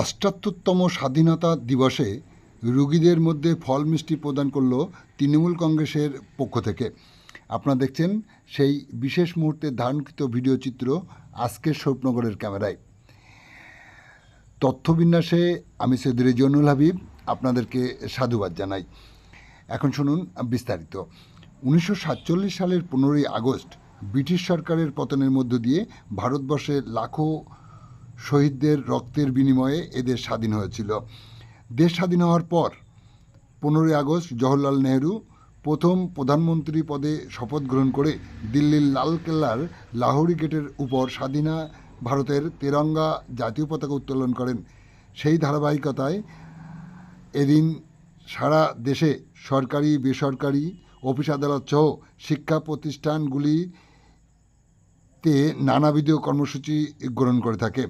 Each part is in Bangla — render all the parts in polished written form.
৭৮তম স্বাধীনতা দিবসে রোগীদের মধ্যে ফল মিষ্টি প্রদান করল তৃণমূল কংগ্রেসের পক্ষ থেকে। আপনারা দেখছেন সেই বিশেষ মুহূর্তে ধারণকৃত ভিডিও চিত্র আজকের স্বরূপনগরের ক্যামেরায়। তথ্যবিন্যাসে আমি সৈয়দ রেজওয়ানুল হাবিব আপনাদেরকে সাধুবাদ জানাই। এখন শুনুন বিস্তারিত। 1947 সালের 15ই আগস্ট ব্রিটিশ সরকারের পতনের মধ্য দিয়ে ভারতবর্ষে লাখো শহীদদের রক্তের বিনিময়ে এদের স্বাধীন হয়েছিল। দেশ স্বাধীন হওয়ার পর 15ই আগস্ট জওহরলাল নেহরু প্রথম প্রধানমন্ত্রী পদে শপথ গ্রহণ করে দিল্লির লালকেল্লার লাহোরি গেটের উপর স্বাধীনা ভারতের তেরঙ্গা জাতীয় পতাকা উত্তোলন করেন। সেই ধারাবাহিকতায় এদিন সারা দেশে সরকারি বেসরকারি অফিস আদালত সহ শিক্ষা প্রতিষ্ঠানগুলিতে নানাবিধ কর্মসূচি গ্রহণ করে থাকে।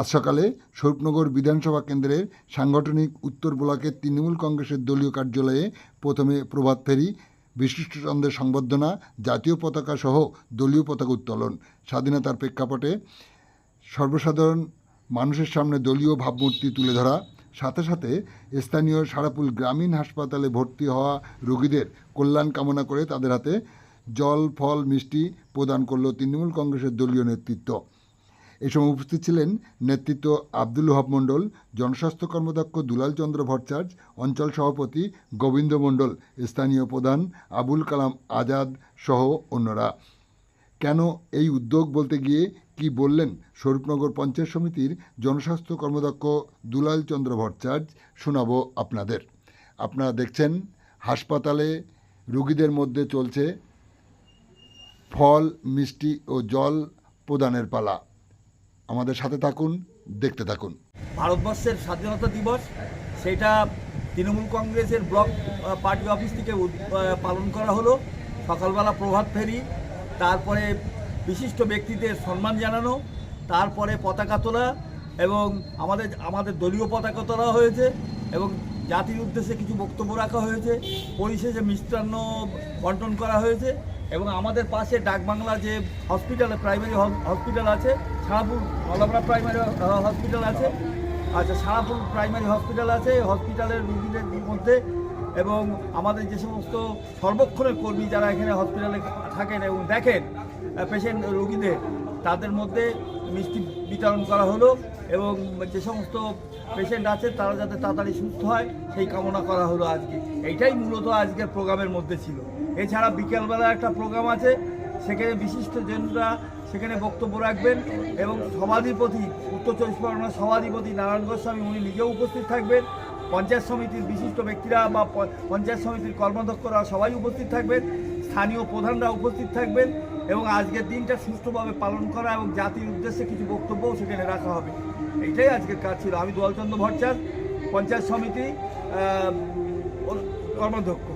আজ সকালে স্বরূপনগর বিধানসভা কেন্দ্রের সাংগঠনিক উত্তর ব্লকের তৃণমূল কংগ্রেসের দলীয় কার্যালয়ে প্রথমে প্রভাত ফেরি, বিশিষ্টজনদের সংবর্ধনা, জাতীয় পতাকা সহ দলীয় পতাকা উত্তোলন। স্বাধীনতার প্রেক্ষাপটে সর্বসাধারণ মানুষের সামনে দলীয় ভাবমূর্তি তুলে ধরা, সাথে সাথে স্থানীয় সারাপুল গ্রামীণ হাসপাতালে ভর্তি হওয়া রোগীদের কল্যাণ কামনা করে তাদের হাতে জল, ফল, মিষ্টি প্রদান করল তৃণমূল কংগ্রেসের দলীয় নেতৃত্ব। এই সময় উপস্থিত ছিলেন নেতৃত্ব আব্দুল ওহাব মণ্ডল, জনস্বাস্থ্য কর্মদক্ষ দুলাল চন্দ্র ভট্টাচার্য, অঞ্চল সভাপতি গোবিন্দ মণ্ডল, স্থানীয় প্রধান আবুল কালাম আজাদ সহ অন্যরা। কেন এই উদ্যোগ বলতে গিয়ে কি বললেন স্বরূপনগর পঞ্চায়েত সমিতির জনস্বাস্থ্য কর্মদক্ষ দুলাল চন্দ্র ভট্টাচার্য শোনাবো আপনাদের। আপনারা দেখছেন হাসপাতালে রোগীদের মধ্যে চলছে ফল, মিষ্টি ও জল প্রদানের পালা। আমাদের সাথে থাকুন, দেখতে থাকুন। ভারতবর্ষের স্বাধীনতা দিবস সেটা তৃণমূল কংগ্রেসের ব্লক পার্টি অফিস থেকে পালন করা হলো। সকালবেলা প্রভাত ফেরি, তারপরে বিশিষ্ট ব্যক্তিদের সম্মান জানানো, তারপরে পতাকা তোলা এবং আমাদের দলীয় পতাকা তোলা হয়েছে এবং জাতির উদ্দেশ্যে কিছু বক্তব্য রাখা হয়েছে। পরিশেষে মিষ্টান্ন বন্টন করা হয়েছে এবং আমাদের পাশে ডাকবাংলা যে হসপিটালে প্রাইমারি হসপিটাল আছে, সারাপুর নলাবড়া প্রাইমারি হসপিটাল আছে, সারাপুর প্রাইমারি হসপিটাল আছে। হসপিটালের রোগীদের মধ্যে এবং আমাদের যে সমস্ত সর্বক্ষণের কর্মী যারা এখানে হসপিটালে থাকেন এবং দেখেন পেশেন্ট রোগীদের, তাদের মধ্যে মিষ্টি বিতরণ করা হলো এবং যে সমস্ত পেশেন্ট আছে তারা যাতে তাড়াতাড়ি সুস্থ হয় সেই কামনা করা হলো আজকে। এইটাই মূলত আজকের প্রোগ্রামের মধ্যে ছিল। এছাড়া বিকেলবেলা একটা প্রোগ্রাম আছে, সেখানে বিশিষ্টজনরা সেখানে বক্তব্য রাখবেন এবং সভাধিপতি, উত্তর চব্বিশ পরগনার সভাধিপতি নারায়ণ গোস্বামী উনি নিজেও উপস্থিত থাকবেন। পঞ্চায়েত সমিতির বিশিষ্ট ব্যক্তিরা বা পঞ্চায়েত সমিতির কর্মাধ্যক্ষরা সবাই উপস্থিত থাকবেন, স্থানীয় প্রধানরা উপস্থিত থাকবেন এবং আজকের দিনটা সুষ্ঠুভাবে পালন করা এবং জাতির উদ্দেশ্যে কিছু বক্তব্যও সেখানে রাখা হবে। এইটাই আজকের কাজ ছিল। আমি দুলাল চন্দ্র ভট্টাচার্য, পঞ্চায়েত সমিতি কর্মাধ্যক্ষ।